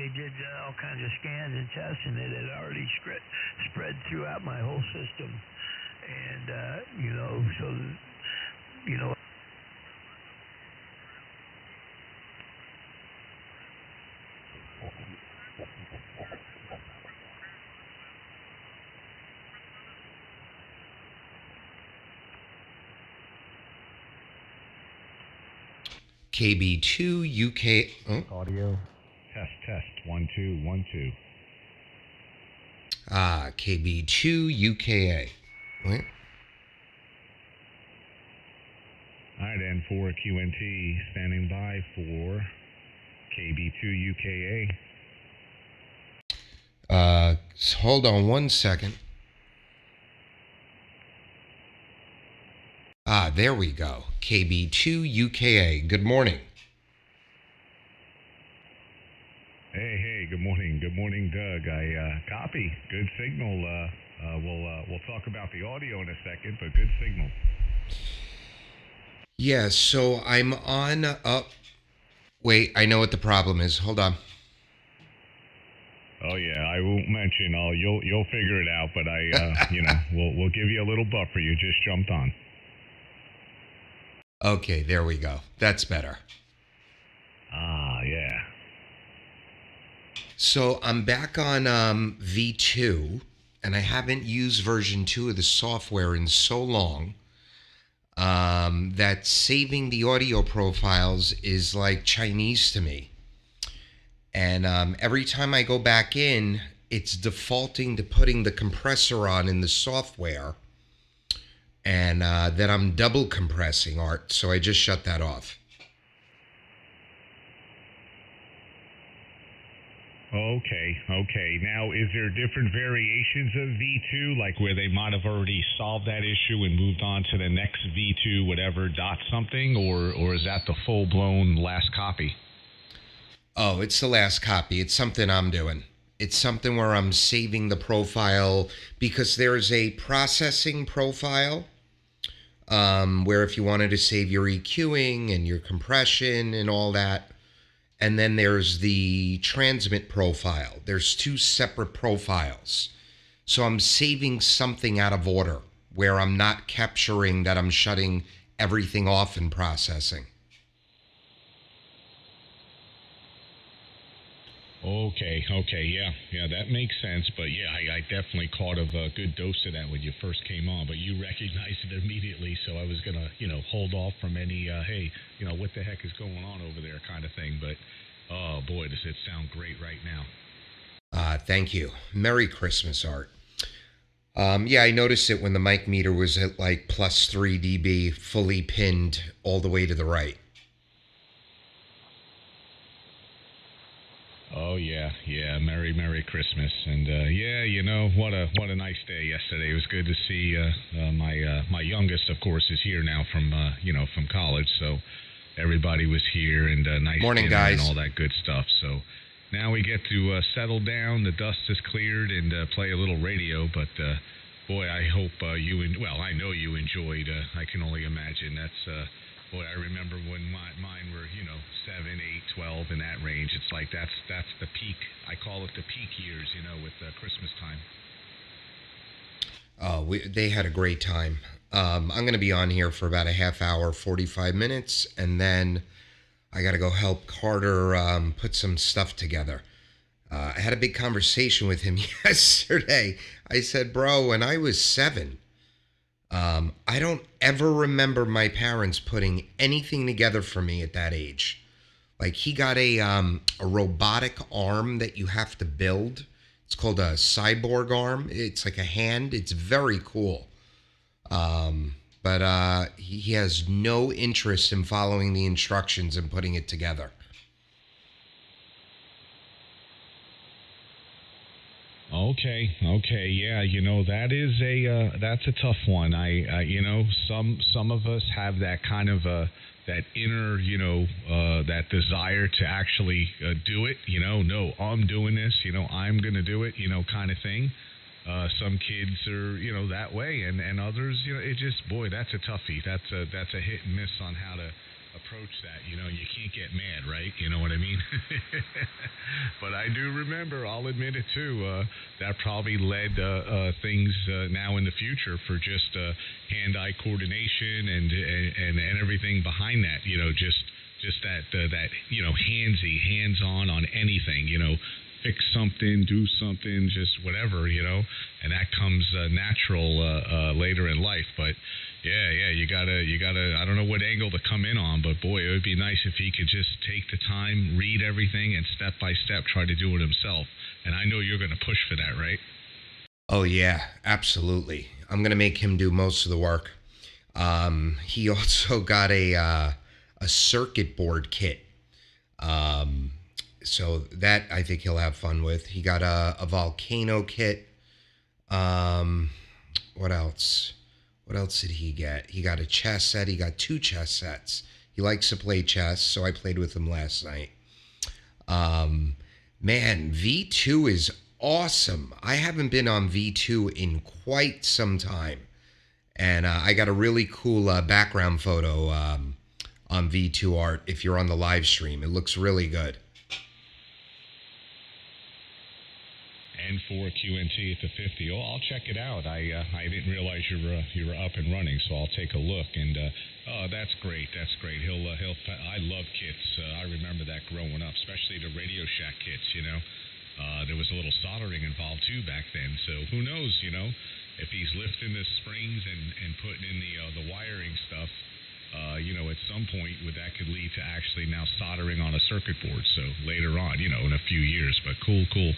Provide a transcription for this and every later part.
they did all kinds of scans and tests, and it had already spread throughout my whole system. And, so, KB2UKA. Oh. Audio. Test. 1, 2, 1, 2. KB2UKA. What? All right, and for QNT, standing by for KB2UKA. Hold on one second. There we go. KB2UKA. Good morning. Hey, good morning. Good morning, Doug. I copy. Good signal. We'll talk about the audio in a second, but good signal. Yeah, so I'm on wait, I know what the problem is. Hold on. Oh yeah, I won't mention. You'll figure it out. But we'll give you a little buffer. You just jumped on. Okay, there we go. That's better. Yeah. So I'm back on V2, and I haven't used version 2 of the software in so long that saving the audio profiles is like Chinese to me. And every time I go back in, it's defaulting to putting the compressor on in the software, and then I'm double compressing art, so I just shut that off. Okay. Now, is there different variations of V2, like where they might have already solved that issue and moved on to the next V2, whatever, dot something, or is that the full-blown last copy? Oh, it's the last copy. It's something I'm doing. It's something where I'm saving the profile, because there's a processing profile where if you wanted to save your EQing and your compression and all that. And then there's the transmit profile. There's two separate profiles. So I'm saving something out of order where I'm not capturing that I'm shutting everything off in processing. Okay, yeah, that makes sense. But yeah, I definitely caught a good dose of that when you first came on. But you recognized it immediately, so I was gonna, hold off from any, hey, what the heck is going on over there kind of thing. But oh boy, does it sound great right now. Thank you. Merry Christmas, Art. Yeah, I noticed it when the mic meter was at like plus 3 dB, fully pinned all the way to the right. Oh yeah, Merry Christmas, and what a nice day yesterday. It was good to see my youngest, of course, is here now from from college, so everybody was here, and nice morning, dinner guys, and all that good stuff. So now we get to settle down. The dust is cleared, and play a little radio. But boy, I hope I know you enjoyed. I can only imagine. That's. Boy, I remember when mine were, 7, 8, 12 in that range. It's like that's the peak. I call it the peak years, with Christmas time. Oh, they had a great time. I'm going to be on here for about a half hour, 45 minutes, and then I got to go help Carter put some stuff together. I had a big conversation with him yesterday. I said, bro, when I was 7, I don't ever remember my parents putting anything together for me at that age. Like, he got a robotic arm that you have to build. It's called a cyborg arm. It's like a hand. It's very cool. But he has no interest in following the instructions and putting it together. Okay, yeah, that's a tough one. Some of us have that kind of that inner, that desire to actually do it. No, I'm doing this. I'm gonna do it. Kind of thing. Some kids are, that way, and others, it just, boy, that's a toughie. That's a hit and miss on how to approach that. You can't get mad, right? You know what I mean? But I do remember. I'll admit it too. That probably led things now in the future for just hand-eye coordination and everything behind that. Just that hands-on on anything. Fix something, do something, just whatever, and that comes natural later in life. But yeah, you gotta. I don't know what angle to come in on, but boy, it would be nice if he could just take the time, read everything, and step by step try to do it himself. And I know you're gonna push for that, right? Oh yeah, absolutely. I'm gonna make him do most of the work. He also got a circuit board kit. So that I think he'll have fun with. He got a volcano kit. What else? What else did he get? He got a chess set. He got 2 chess sets. He likes to play chess, so I played with him last night. Man, V2 is awesome. I haven't been on V2 in quite some time. And I got a really cool background photo on V2 Art if you're on the live stream. It looks really good. And for QNT at the 50. Oh, I'll check it out. I didn't realize you were up and running, so I'll take a look. And oh, that's great. That's great. I love kits. I remember that growing up, especially the Radio Shack kits. There was a little soldering involved too back then. So who knows? If he's lifting the springs and putting in the wiring stuff. At some point, that could lead to actually now soldering on a circuit board. So later on, in a few years. But cool.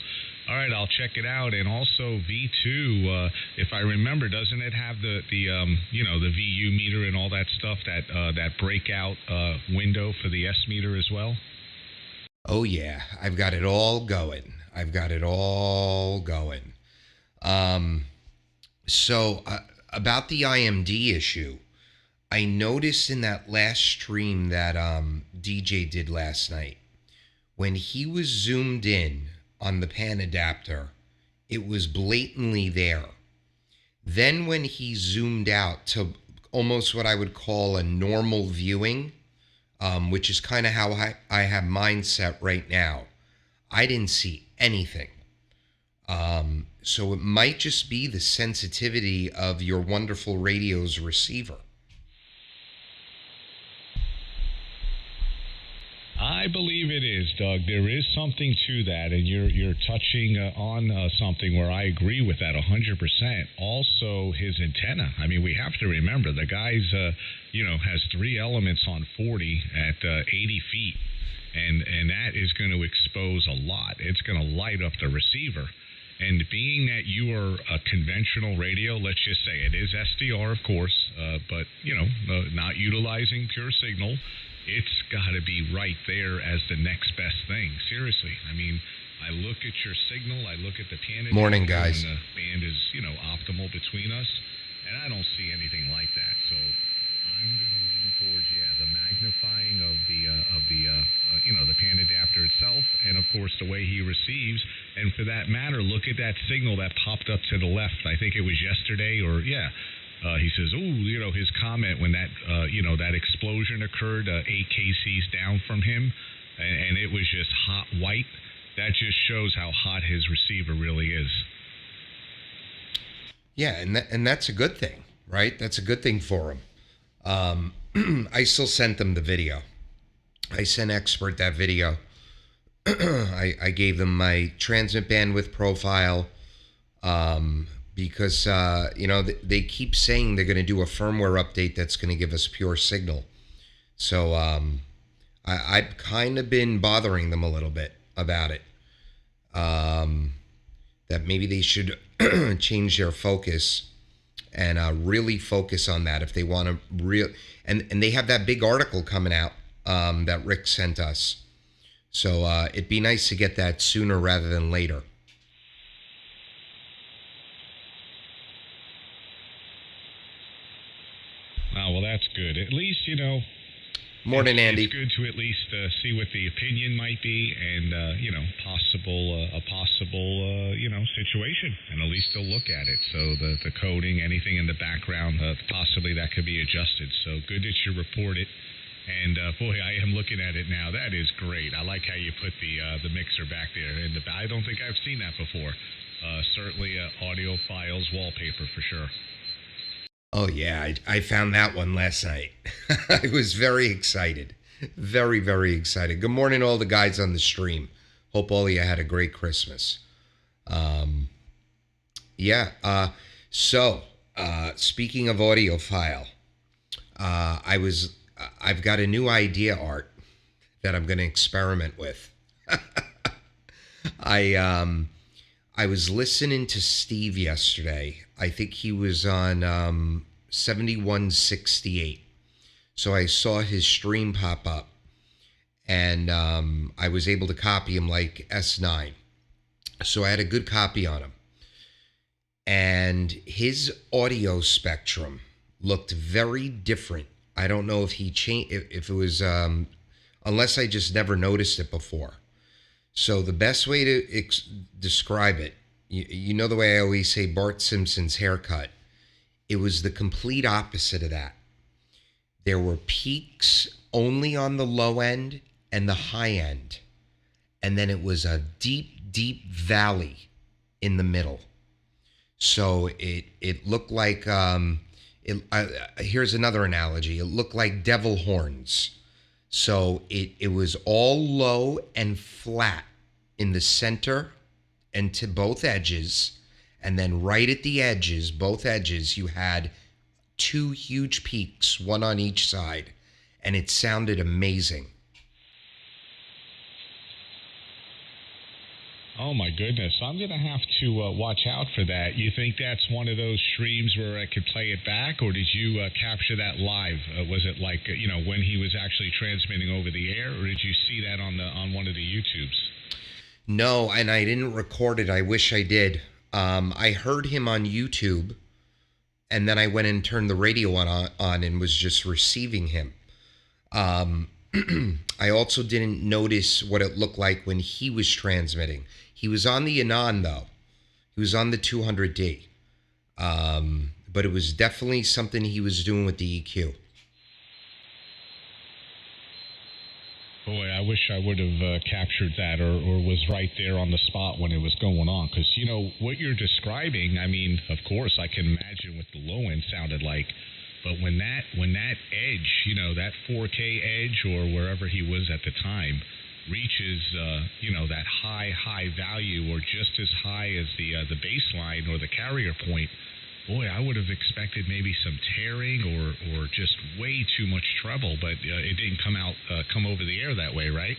All right, I'll check it out. And also V2, if I remember, doesn't it have the VU meter and all that stuff, that breakout window for the S meter as well? Oh yeah, I've got it all going. So about the IMD issue, I noticed in that last stream that DJ did last night, when he was zoomed in on the pan adapter, it was blatantly there. Then when he zoomed out to almost what I would call a normal viewing, which is kind of how I have mine set right now, I didn't see anything. So it might just be the sensitivity of your wonderful radio's receiver. I believe it is, Doug. There is something to that, and you're touching on something where I agree with that 100%. Also, his antenna. I mean, we have to remember the guy's, has 3 elements on 40 at 80 feet, and that is going to expose a lot. It's going to light up the receiver. And being that you are a conventional radio, let's just say it is SDR, of course, but not utilizing pure signal. It's got to be right there as the next best thing. Seriously. I mean, I look at your signal. I look at the piano. Morning, guys. And the band is, optimal between us. And I don't see anything like that. So I'm going to lean towards, the magnifying of the pan adapter itself. And, of course, the way he receives. And for that matter, look at that signal that popped up to the left. I think it was yesterday he says, his comment when that, that explosion occurred 8 kcs down from him, and it was just hot white. That just shows how hot his receiver really is. Yeah, and that's a good thing, right? That's a good thing for him. I still sent them the video. I sent Expert that video. I gave them my transmit bandwidth profile. Because, they keep saying they're going to do a firmware update that's going to give us pure signal. So I've kind of been bothering them a little bit about it. That maybe they should change their focus and really focus on that if they want to and they have that big article coming out that Rick sent us. So it'd be nice to get that sooner rather than later. Oh, well, that's good. At least, Morning, Andy. It's good to at least see what the opinion might be and, a possible situation, and at least they'll look at it. So the coding, anything in the background, possibly that could be adjusted. So good that you report it. And boy, I am looking at it now. That is great. I like how you put the mixer back there. And I don't think I've seen that before. Certainly audio files wallpaper for sure. Oh, yeah. I found that one last night. I was very excited. Very, very excited. Good morning, all the guys on the stream. Hope all of you had a great Christmas. So, speaking of audiophile, I've got a new idea, Art, that I'm going to experiment with. I was listening to Steve yesterday. I think he was on 7168. So I saw his stream pop up, and I was able to copy him like S9. So I had a good copy on him. And his audio spectrum looked very different. I don't know if he changed, if it was, unless I just never noticed it before. So the best way to describe it, you know the way I always say Bart Simpson's haircut, it was the complete opposite of that. There were peaks only on the low end and the high end. And then it was a deep, deep valley in the middle. So it looked like, here's another analogy. It looked like devil horns. So it was all low and flat in the center and to both edges. And then right at the edges, both edges, you had two huge peaks, one on each side. And it sounded amazing. Oh my goodness. I'm going to have to watch out for that. You think that's one of those streams where I could play it back, or did you capture that live? Was it like, when he was actually transmitting over the air, or did you see that on one of the YouTubes? No, and I didn't record it. I wish I did. I heard him on YouTube, and then I went and turned the radio on and was just receiving him. I also didn't notice what it looked like when he was transmitting. He was on the Anon, though. He was on the 200D. But it was definitely something he was doing with the EQ. Boy, I wish I would have captured that or was right there on the spot when it was going on. Because, what you're describing, I mean, of course, I can imagine what the low end sounded like. But when that edge, that 4K edge or wherever he was at the time reaches, that high value or just as high as the baseline or the carrier point, boy, I would have expected maybe some tearing or just way too much treble. But it didn't come over the air that way, right?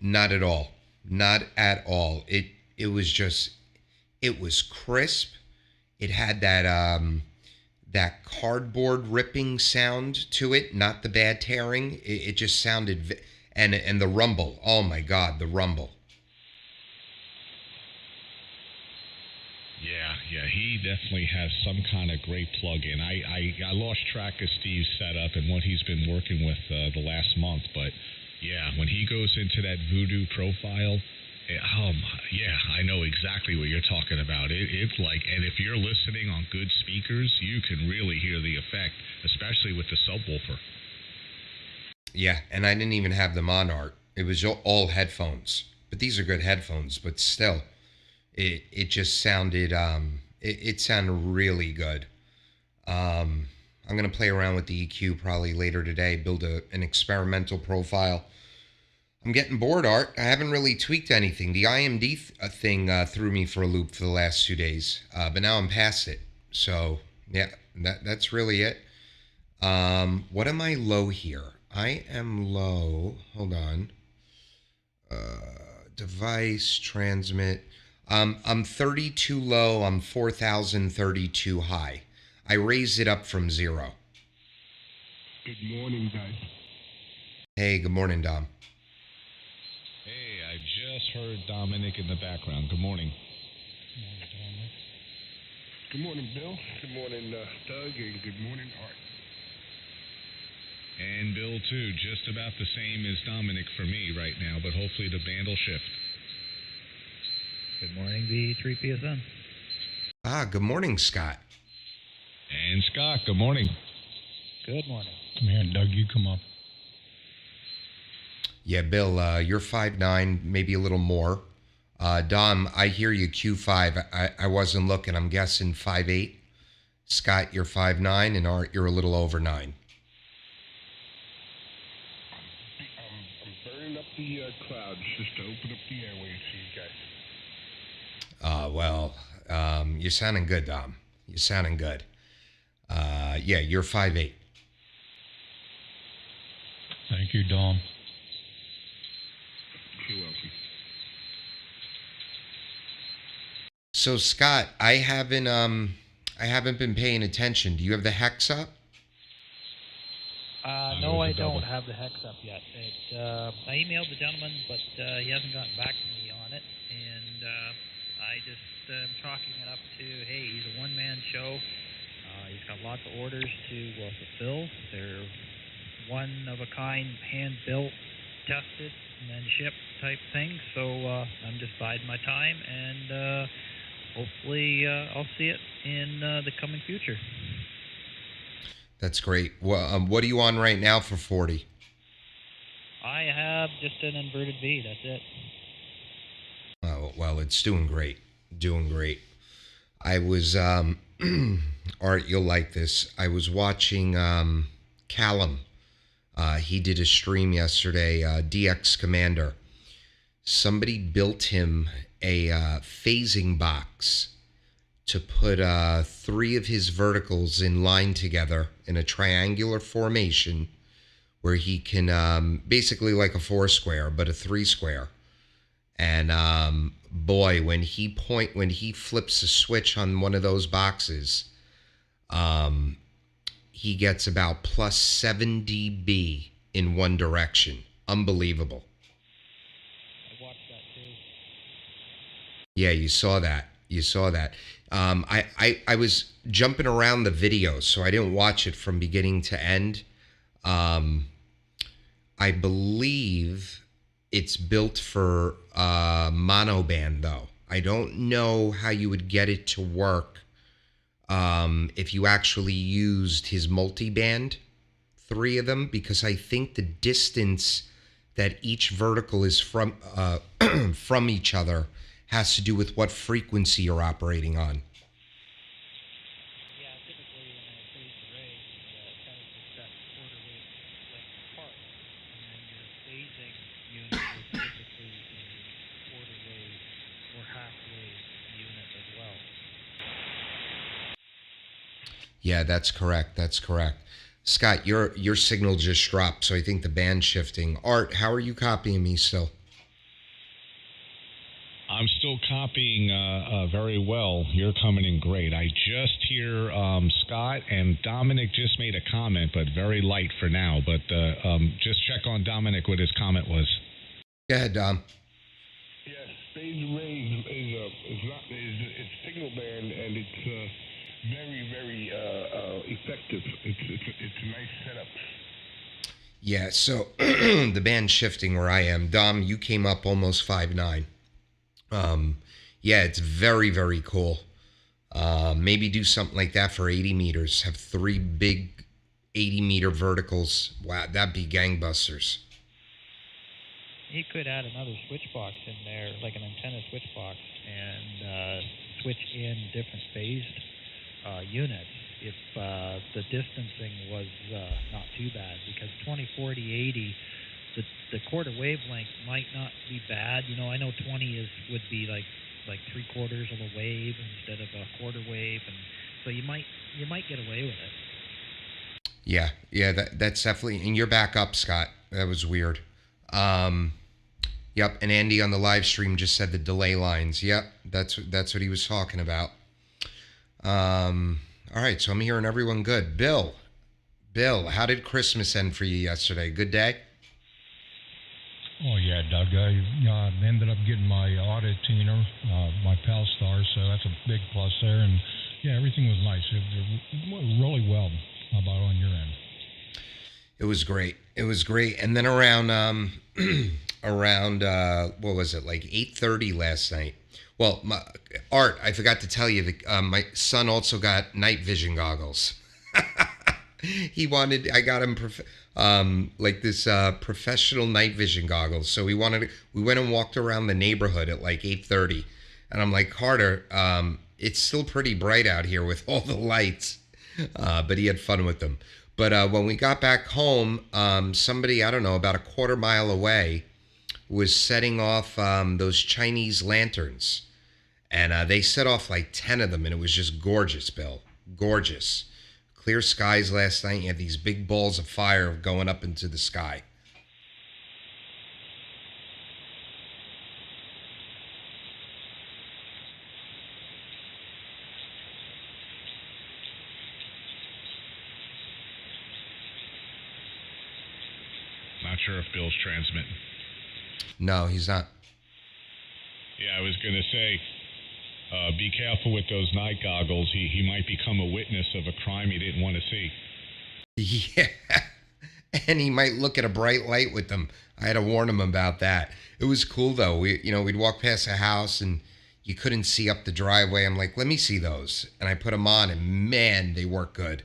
Not at all. Not at all. It was crisp. It had that cardboard ripping sound to it, not the bad tearing. It just sounded, and the rumble. Oh my God, the rumble. Yeah, he definitely has some kind of great plug-in. I lost track of Steve's setup and what he's been working with the last month, but yeah, when he goes into that Voodoo profile, I know exactly what you're talking about. It's like, and if you're listening on good speakers, you can really hear the effect, especially with the subwoofer. Yeah, and I didn't even have them on, Art. It was all headphones. But these are good headphones, but still, it just sounded, it sounded really good. I'm going to play around with the EQ probably later today, build an experimental profile. I'm getting bored, Art. I haven't really tweaked anything. The IMD thing threw me for a loop for the last 2 days, but now I'm past it. So, yeah, that's really it. What am I low here? I am low. Hold on. Device, transmit. I'm 32 low. I'm 4,032 high. I raised it up from 0. Good morning, guys. Hey, good morning, Dom. Hey, I just heard Dominic in the background. Good morning. Good morning, Bill. Good morning, Doug, and good morning, Art. And Bill, too. Just about the same as Dominic for me right now, but hopefully the band will shift. Good morning, the 3PSN. Good morning, Scott. And Scott, good morning. Good morning. Come here, Doug. You come up. Yeah, Bill, you're 5'9", maybe a little more. Dom, I hear you, Q5. I wasn't looking. I'm guessing 5'8". Scott, you're 5'9", and Art, you're a little over 9. I'm burning up the clouds just to open up the airwaves for you guys. Well, you're sounding good, Dom. You're sounding good. Yeah, you're 5'8". Thank you, Dom. You're welcome. So, Scott, I haven't been paying attention. Do you have the hex up? No, I don't have the hex up yet. I emailed the gentleman, but he hasn't gotten back to me on it, and I just am chalking it up to, hey, he's a one-man show. He's got lots of orders to fulfill. They're one-of-a-kind, hand-built, tested, and then shipped type thing. So I'm just biding my time, and hopefully I'll see it in the coming future. That's great. Well, what are you on right now for 40? I have just an inverted V. That's it. Oh, well, it's doing great. Doing great. I was, Art, you'll like this. I was watching Callum. He did a stream yesterday, DX Commander. Somebody built him a phasing box to put 3 of his verticals in line together in a triangular formation where he can, basically like a 4 square, but a 3 square. And boy, when he flips a switch on one of those boxes, he gets about plus 7 dB in one direction. Unbelievable. I watched that too. Yeah, you saw that. You saw that. I was jumping around the video, so I didn't watch it from beginning to end. I believe it's built for monoband, though. I don't know how you would get it to work if you actually used his multiband, 3 of them, because I think the distance that each vertical is from from each other has to do with what frequency you're operating on. Yeah, typically in a phased array, it kind of just that quarter wave length apart, and then your phasing unit is typically a quarter wave or half wave unit as well. Yeah, that's correct. That's correct. Scott, your signal just dropped, so I think the band's shifting. Art, how are you copying me still? I'm still copying very well. You're coming in great. I just hear Scott and Dominic just made a comment, but very light for now. But just check on Dominic what his comment was. Go ahead, Dom. Yes, phased array it's signal band, and it's very, very effective. It's a nice setup. Yeah, so the band's shifting where I am. Dom, you came up almost 5'9". Yeah, it's very, very cool. Maybe do something like that for 80 meters. Have 3 big 80-meter verticals. Wow, that'd be gangbusters. You could add another switch box in there, like an antenna switch box, and switch in different phased units if the distancing was not too bad, because 20, 40, 80, the quarter wavelength might not be bad. You know, I know 20 would be like 3/4 of a wave instead of a quarter wave, and so you might get away with it. Yeah, that's definitely. And you're back up, Scott. That was weird. Yep. And Andy on the live stream just said the delay lines. Yep, that's what he was talking about. All right, so I'm hearing everyone good. Bill, how did Christmas end for you yesterday? Good day? Oh, yeah, Doug. I ended up getting my audit tuner, my Palstar, so that's a big plus there. And, yeah, everything was nice. It went really well. How about on your end? It was great. It was great. And then around what was it, like 8:30 last night? Well, Art, I forgot to tell you that my son also got night vision goggles. I got him like this professional night vision goggles. So we went and walked around the neighborhood at like 8:30. And I'm like, Carter, it's still pretty bright out here with all the lights. But he had fun with them. But when we got back home, somebody, I don't know, about a quarter mile away was setting off those Chinese lanterns. And they set off like 10 of them, and it was just gorgeous, Bill. Gorgeous. Clear skies last night. You had these big balls of fire going up into the sky. Not sure if Bill's transmitting. No, he's not. Yeah, I was going to say, be careful with those night goggles. He might become a witness of a crime he didn't want to see. Yeah. And he might look at a bright light with them. I had to warn him about that. It was cool, though. We'd walk past a house, and you couldn't see up the driveway. I'm like, let me see those. And I put them on, and man, they work good.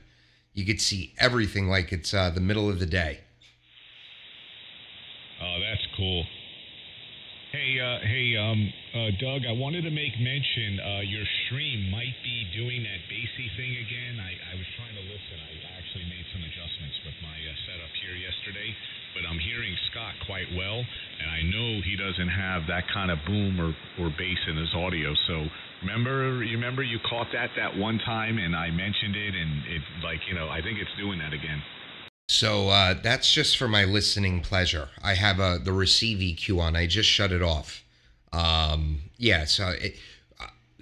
You could see everything like it's the middle of the day. Oh, that's cool. Hey, Doug, I wanted to make mention your stream might be doing that bassy thing again. I was trying to listen. I actually made some adjustments with my setup here yesterday, but I'm hearing Scott quite well, and I know he doesn't have that kind of boom or bass in his audio. So remember you caught that one time, and I mentioned it, and it I think it's doing that again. So that's just for my listening pleasure. I have the receive EQ on. I just shut it off.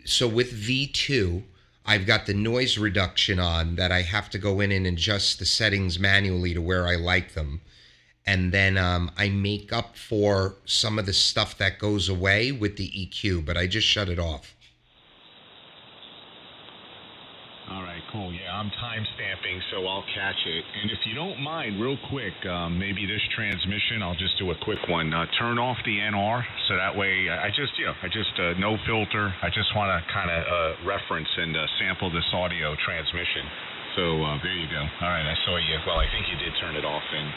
So with V2, I've got the noise reduction on that I have to go in and adjust the settings manually to where I like them. And then I make up for some of the stuff that goes away with the EQ, but I just shut it off. All right, cool. Yeah, I'm time stamping, so I'll catch it. And if you don't mind, real quick, maybe this transmission, I'll just do a quick one. Turn off the NR, so that way I just no filter. I just want to kind of reference and sample this audio transmission. So there you go. All right, I saw you. Well, I think you did turn it off, and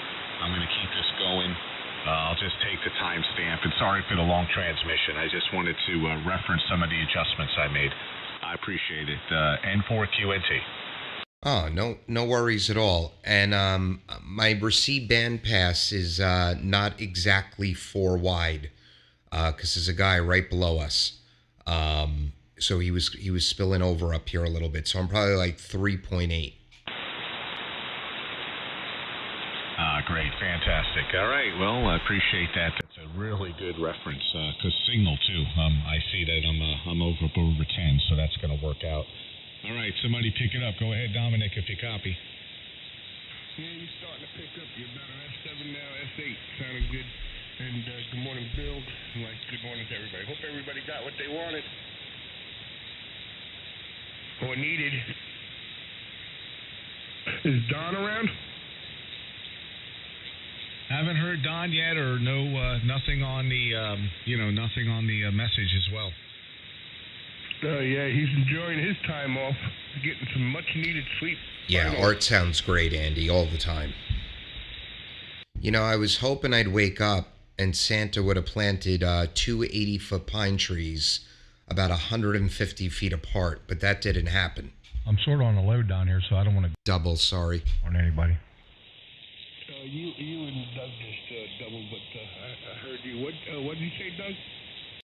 I'm going to keep this going. I'll just take the timestamp. And sorry for the long transmission. I just wanted to reference some of the adjustments I made. I appreciate it. N4QNT. Oh, no worries at all. And my receive bandpass is not exactly 4 wide because there's a guy right below us. So he was spilling over up here a little bit. So I'm probably like 3.8. Great, fantastic. All right, well, I appreciate that. That's a really good reference because signal too. I see that I'm over 10, so that's going to work out. All right, somebody pick it up. Go ahead, Dominic, if you copy. Yeah, you're starting to pick up. You're about an S7 now, S8. Sounding good. And good morning, Bill. Good morning to everybody. Hope everybody got what they wanted or needed. Is Don around? Haven't heard Don yet, or nothing on the message as well. Oh yeah, he's enjoying his time off, getting some much-needed sleep. Yeah, art sounds great, Andy, all the time. I was hoping I'd wake up and Santa would have planted 2 80-foot pine trees about 150 feet apart, but that didn't happen. I'm sort of on a load down here, so I don't want to double. Sorry on anybody. You and Doug just doubled, but I heard you. What did you say,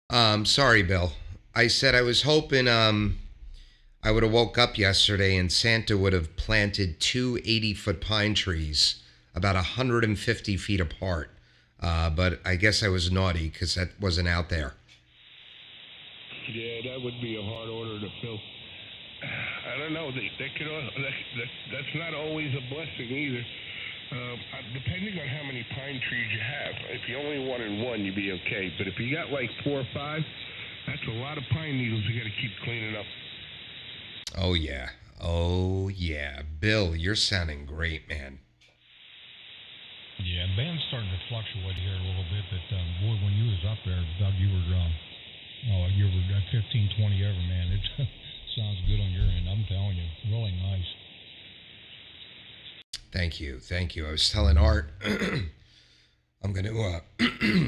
Doug? Sorry, Bill. I said I was hoping I would have woke up yesterday and Santa would have planted 2 80-foot pine trees about 150 feet apart. But I guess I was naughty because that wasn't out there. Yeah, that would be a hard order to fill. I don't know. That's not always a blessing either. Depending on how many pine trees you have. If you only wanted one, you'd be okay. But if you got like 4 or 5, that's a lot of pine needles you got to keep cleaning up. Oh yeah. Bill, you're sounding great, man. Yeah, band's starting to fluctuate here a little bit. But boy, when you was up there, Doug, you were at 15, 20 ever, man. It sounds good on your end. I'm telling you, really nice. Thank you. I was telling Art, I'm going to,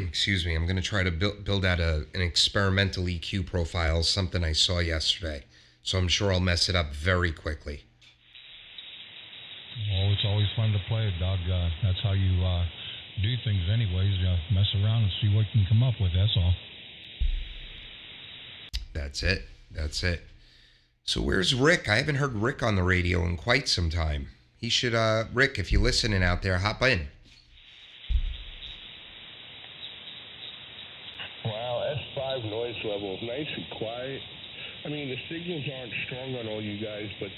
excuse me, I'm going to try to build out an experimental EQ profile, something I saw yesterday. So I'm sure I'll mess it up very quickly. Well, it's always fun to play it, Doug. That's how you do things anyways. Mess around and see what you can come up with, that's all. That's it. So where's Rick? I haven't heard Rick on the radio in quite some time. He should, Rick, if you're listening out there, hop in. Wow, S5 noise level, nice and quiet. I mean, the signals aren't strong on all you guys, but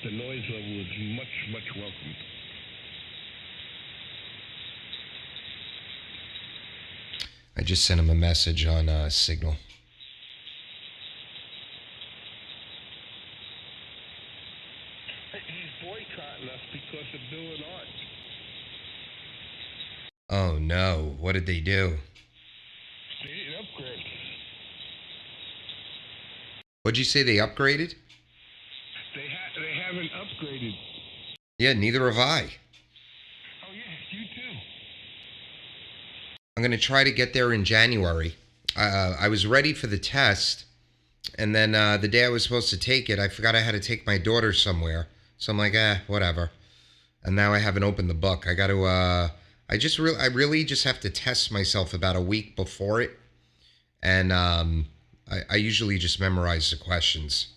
the noise level is much, much welcome. I just sent him a message on Signal. He's boycotting us because of Bill and Art. Oh no, what did they do? They didn't upgrade. What'd you say, they upgraded? They haven't upgraded. Yeah, neither have I. Oh yeah, you too. I'm going to try to get there in January. I was ready for the test, and then the day I was supposed to take it, I forgot I had to take my daughter somewhere. So I'm like, whatever. And now I haven't opened the book. I got to, I really just have to test myself about a week before it. And I usually just memorize the questions.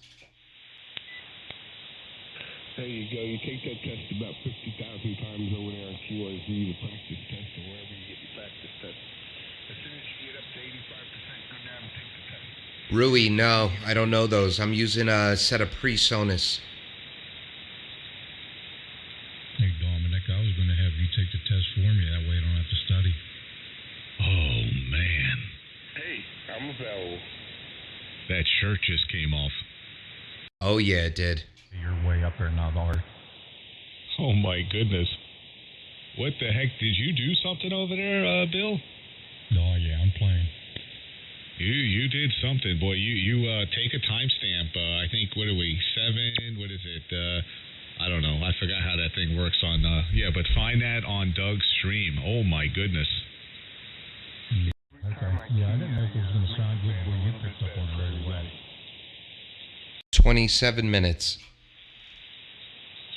There you go. You take that test about 50,000 times over there on QRZ, the practice test, or wherever you get your practice test. As soon as you get up to 85%, go down and take the test. Rui, no, I don't know those. I'm using a set of PreSonus. Hey, Dominic, I was going to have you take the test for me. That way I don't have to study. Oh, man. Hey, I'm available. That shirt just came off. Oh, yeah, it did. You're way up there now, Art. Oh, my goodness. What the heck? Did you do something over there, Bill? Oh, yeah, I'm playing. You did something, boy. You take a timestamp. I think, what are we, 7? What is it? I don't know. I forgot how that thing works on, yeah, but find that on Doug's stream. Oh, my goodness. Okay. Yeah, I didn't know if it was going to sound good when you picked up on it very well. 27 minutes.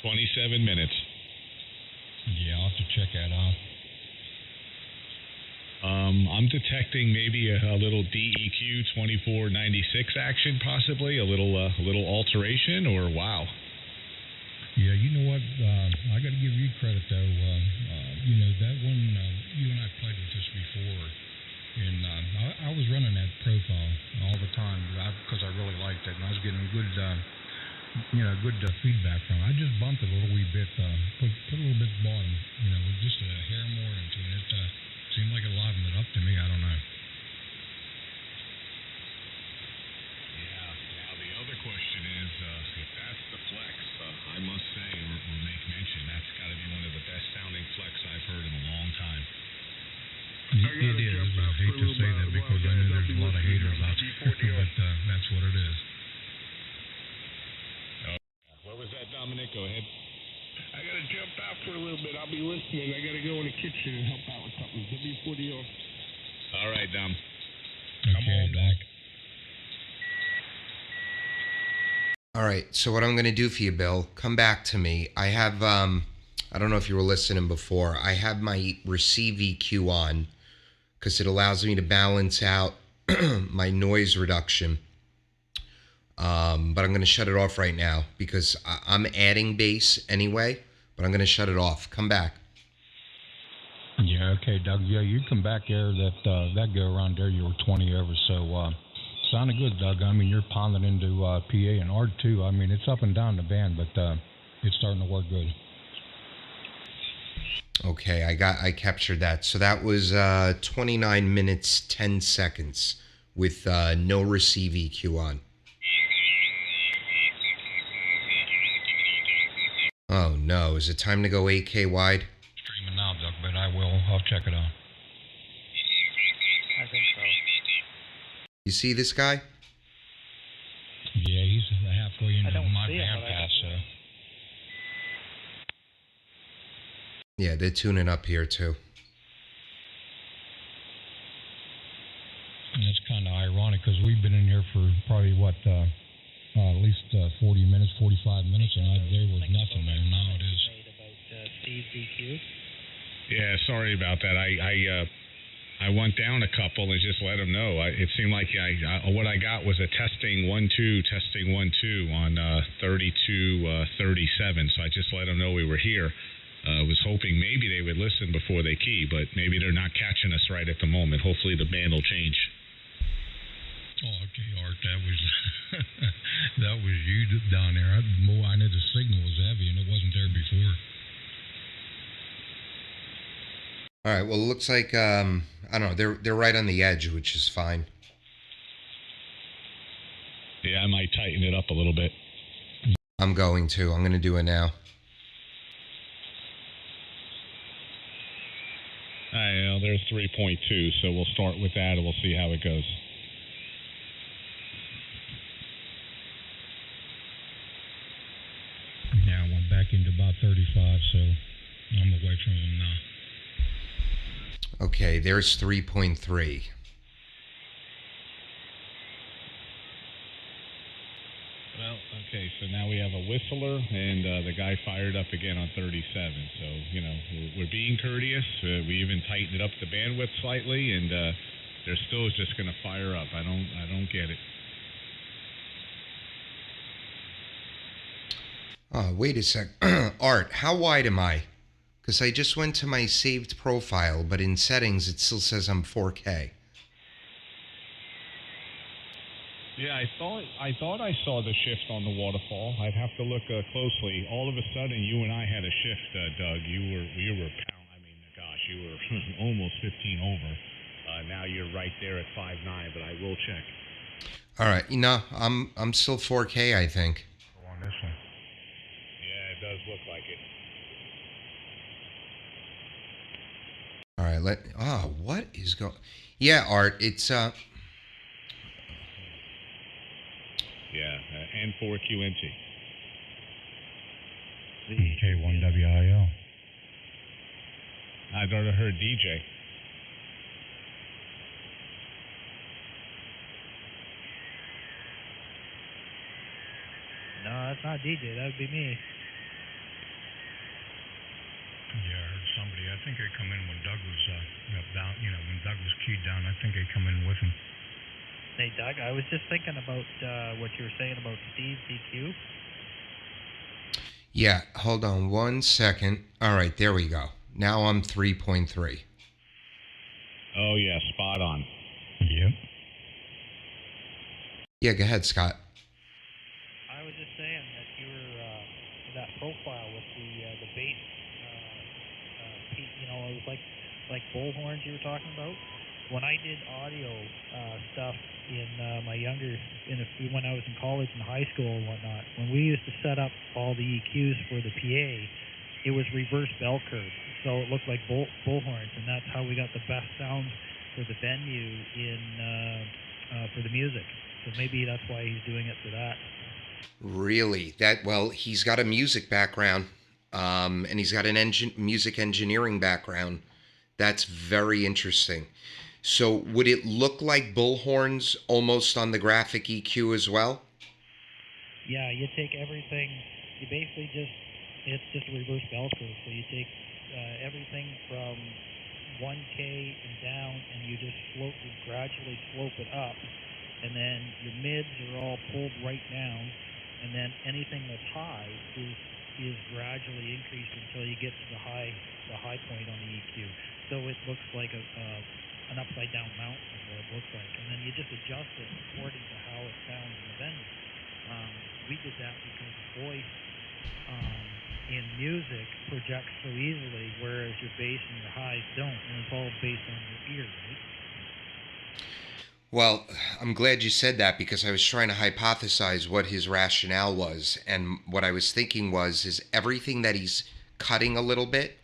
27 minutes. Yeah, I'll have to check that out. I'm detecting maybe a little DEQ 2496 action, possibly a little alteration, or wow. Yeah, you know what? I got to give you credit though. You know that one you and I played with this before, and I was running that profile all the time because I really liked it, and I was getting good, good feedback from it. I just bumped it a little wee bit, put a little bit bottom, with just a hair more into it. It seemed like it livened it up to me. I don't know. Yeah. Now the other question is, if that's the flex, I must say or make mention that's got to be one of the best sounding flex I've heard in a long time. It is. I hate to say that because I know there's a lot of haters out there, but that's what it is. What was that, Dominic? Go ahead. I got to jump out for a little bit. I'll be listening. I got to go in the kitchen and help out with something. W40. All right, Dom. Okay, Doc. All right, so what I'm going to do for you, Bill, come back to me. I have, I don't know if you were listening before, I have my receive EQ on because it allows me to balance out my noise reduction. But I'm going to shut it off right now because I'm adding bass anyway, but I'm going to shut it off. Come back. Yeah, okay, Doug. Yeah, you come back there. That go around there, you were 20 over, so sounded good, Doug. I mean, you're pounding into PA and Art too. I mean, it's up and down the band, but it's starting to work good. Okay, I captured that. So that was 29 minutes 10 seconds with no receive EQ on. Oh no, is it time to go 8K wide? Streaming now, Doug, but I'll check it out. I think so. You see this guy? Yeah, he's halfway into my see him, band but I pass, don't so. Yeah, they're tuning up here too. And it's kind of ironic because we've been in here for probably, at least 40 minutes, 45 minutes, and there was nothing there. Now it is. About Steve's EQ. Yeah, sorry about that. I went down a couple and just let them know. It seemed like what I got was a testing 1-2, testing 1-2 on 3237. So I just let them know we were here. Was hoping maybe they would listen before they key, but maybe they're not catching us right at the moment. Hopefully the band will change. Oh, okay, Art, that was that was you down there. I knew the signal was heavy and it wasn't there before. All right. Well, it looks like I don't know. They're right on the edge, which is fine. Yeah, I might tighten it up a little bit. I'm going to. I'm going to do it now. There's 3.2, so we'll start with that and we'll see how it goes. Yeah, I went back into about 35, so I'm away from them now. Okay, there's 3.3. Well, okay, so now we have a whistler, and the guy fired up again on 37. So, you know, we're being courteous. We even tightened it up the bandwidth slightly, and they're still just going to fire up. I don't get it. Oh, wait a sec. Art, how wide am I? Because I just went to my saved profile, but in settings it still says I'm 4K. Yeah, I thought I saw the shift on the waterfall. I'd have to look closely. All of a sudden, you and I had a shift, Doug. You were you were almost 15 over. Now you're right there at 5.9, but I will check. All right, I'm still 4K, I think. Go on this one. Yeah, it does look like it. All right, what is going? Yeah, Art, it's Yeah, N4QNT. K1WIL. I'd rather heard DJ. No, that's not DJ. That would be me. Yeah, I heard somebody. I think they come in when Doug was down. When Doug was keyed down. I think they come in with him. Hey, Doug, I was just thinking about what you were saying about Steve's EQ. yeah. Hold on 1 second. All right, there we go. Now I'm 3.3. Oh, yeah, spot on. Yep. Yeah, go ahead, Scott. I was just saying that you were that profile with the bass. It was like bullhorns you were talking about. When I did audio stuff in when I was in college and high school and whatnot, when we used to set up all the EQs for the PA, it was reverse bell curve, so it looked like bullhorns, and that's how we got the best sound for the venue for the music. So maybe that's why he's doing it for that. Really? He's got a music background, and he's got an music engineering background. That's very interesting. So would it look like bullhorns almost on the graphic EQ as well? Yeah, you take everything, it's just a reverse bell curve. So you take everything from 1K and down, and you just gradually slope it up. And then your mids are all pulled right down, and then anything that's high is gradually increased until you get to the high point on the EQ. So it looks like an upside down mountain is what it looks like, and then you just adjust it according to how it sounds in the venue. We did that because voice in music projects so easily, whereas your bass and your highs don't, and it's all based on your ear, right? Well, I'm glad you said that, because I was trying to hypothesize what his rationale was, and what I was thinking is everything that he's cutting a little bit,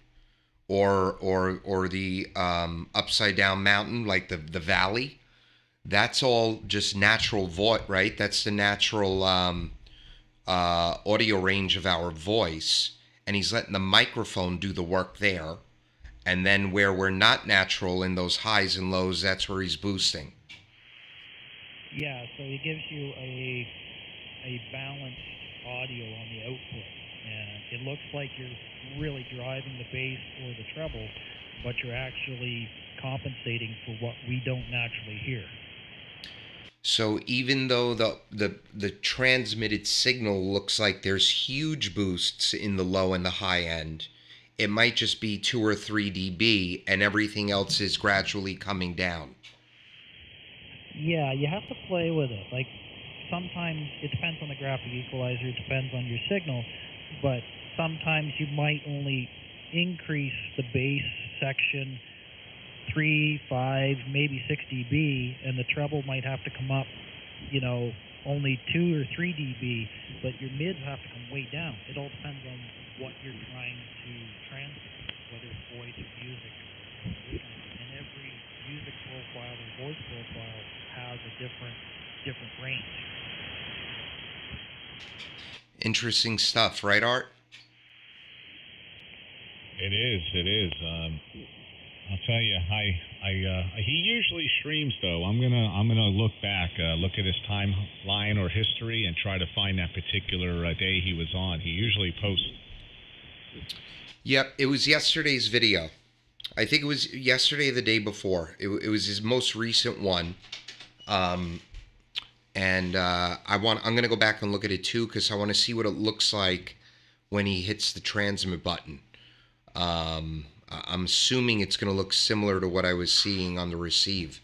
or the upside down mountain, like the valley, that's all just natural voice, right? That's the natural audio range of our voice, and he's letting the microphone do the work there. And then where we're not natural in those highs and lows, that's where he's boosting. Yeah, so it gives you a balanced audio on the output. And it looks like you're really driving the bass or the treble, but you're actually compensating for what we don't naturally hear. So even though the transmitted signal looks like there's huge boosts in the low and the high end, it might just be 2 or 3 dB and everything else is gradually coming down. Yeah, you have to play with it. Like, sometimes it depends on the graphic equalizer, it depends on your signal, but sometimes you might only increase the bass section 3, 5, maybe 6 dB, and the treble might have to come up, you know, only 2 or 3 dB, but your mids have to come way down. It all depends on what you're trying to transmit, whether it's voice or music. And every music profile or voice profile has a different range. Interesting stuff, right, Art? It is. I'll tell you, he usually streams though. I'm gonna look back, look at his timeline or history, and try to find that particular day he was on. He usually posts. Yep, it was yesterday's video. I think it was yesterday or the day before. It was his most recent one. I'm gonna go back and look at it too, because I want to see what it looks like when he hits the transmit button. I'm assuming it's going to look similar to what I was seeing on the receive.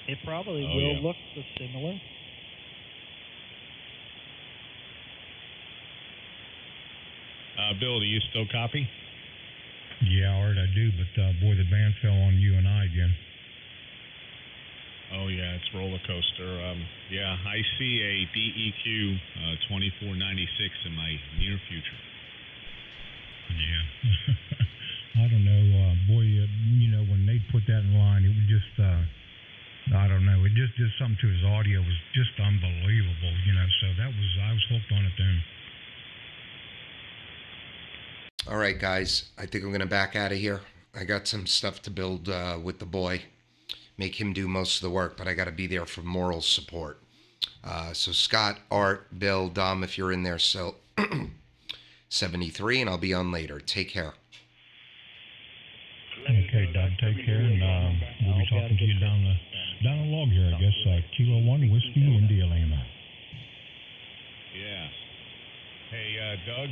It probably will look similar. Bill, do you still copy? Yeah, Art, I do, but boy, the band fell on you and I again. Oh yeah, it's roller coaster. Yeah, I see a DEQ 2496 in my near future. Yeah, I don't know, boy. You know, when they put that in line, it was just, I don't know. It just did something to his audio. It was just unbelievable. You know, so I was hooked on it then. All right, guys. I think I'm going to back out of here. I got some stuff to build with the boy. Make him do most of the work, but I got to be there for moral support. So Scott, Art, Bill, Dom, if you're in there, so 73, and I'll be on later. Take care. Okay, Doug, take care, and we'll be talking to you down the log here, I guess. Kilo 1 Whiskey, India Lima. Yeah. Hey, Doug,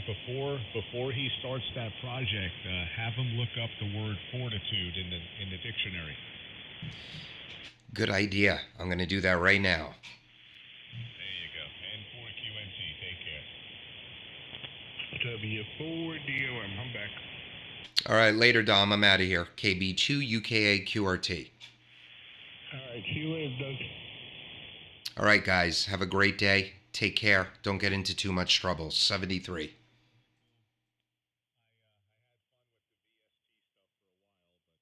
before he starts that project, have him look up the word fortitude in the dictionary. Good idea. I'm going to do that right now. There you go. N4QNT, take care. W4DOM, I'm back. All right, later, Dom. I'm out of here. KB2UKA QRT. All right, see you later, Doug. All right, guys. Have a great day. Take care. Don't get into too much trouble. 73.